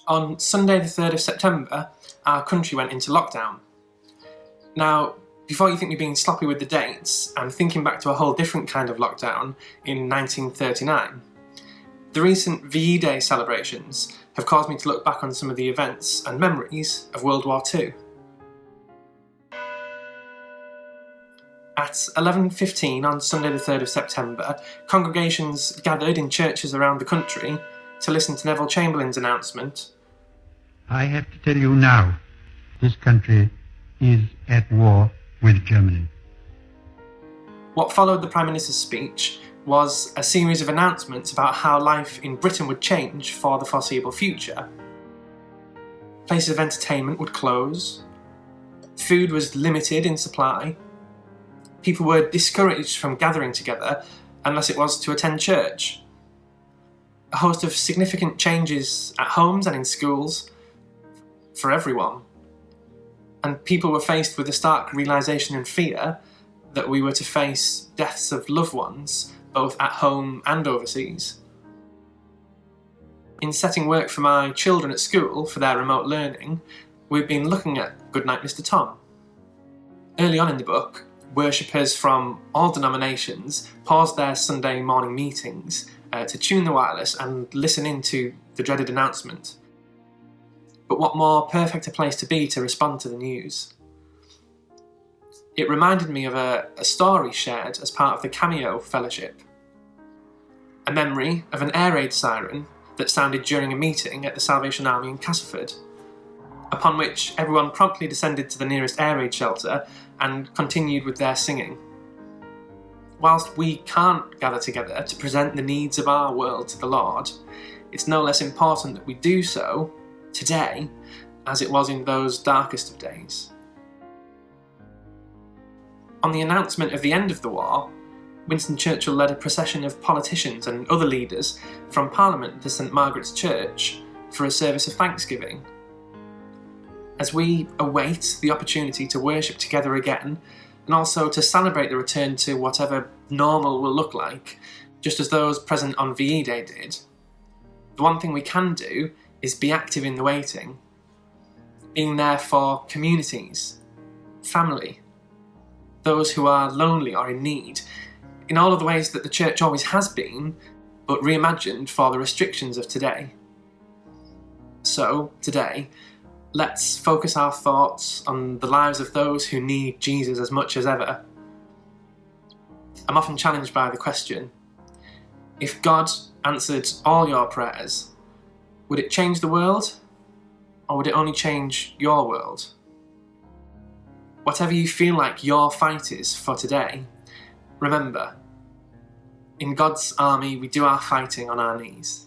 On Sunday the 3rd of September, our country went into lockdown. Now, before you think me being sloppy with the dates, I'm thinking back to a whole different kind of lockdown in 1939. The recent VE Day celebrations have caused me to look back on some of the events and memories of World War II. At 11:15 on Sunday the 3rd of September, congregations gathered in churches around the country to listen to Neville Chamberlain's announcement. I have to tell you now, this country is at war with Germany. What followed the Prime Minister's speech was a series of announcements about how life in Britain would change for the foreseeable future. Places of entertainment would close, food was limited in supply, people were discouraged from gathering together unless it was to attend church. A host of significant changes at homes and in schools for everyone. And people were faced with a stark realisation and fear that we were to face deaths of loved ones, both at home and overseas. In setting work for my children at school for their remote learning, we've been looking at Goodnight Mr. Tom. Early on in the book, worshippers from all denominations paused their Sunday morning meetings to tune the wireless and listen in to the dreaded announcement. But what more perfect a place to be to respond to the news? It reminded me of a story shared as part of the Cameo Fellowship. A memory of an air raid siren that sounded during a meeting at the Salvation Army in Castleford, upon which everyone promptly descended to the nearest air raid shelter and continued with their singing. Whilst we can't gather together to present the needs of our world to the Lord, it's no less important that we do so today as it was in those darkest of days. On the announcement of the end of the war, Winston Churchill led a procession of politicians and other leaders from Parliament to St Margaret's Church for a service of thanksgiving. As we await the opportunity to worship together again, and also to celebrate the return to whatever normal will look like, just as those present on VE Day did, the one thing we can do is be active in the waiting, being there for communities, family, those who are lonely or in need, in all of the ways that the church always has been, but reimagined for the restrictions of today. So, today, let's focus our thoughts on the lives of those who need Jesus as much as ever. I'm often challenged by the question, if God answered all your prayers, would it change the world, or would it only change your world? Whatever you feel like your fight is for today, remember, in God's army we do our fighting on our knees.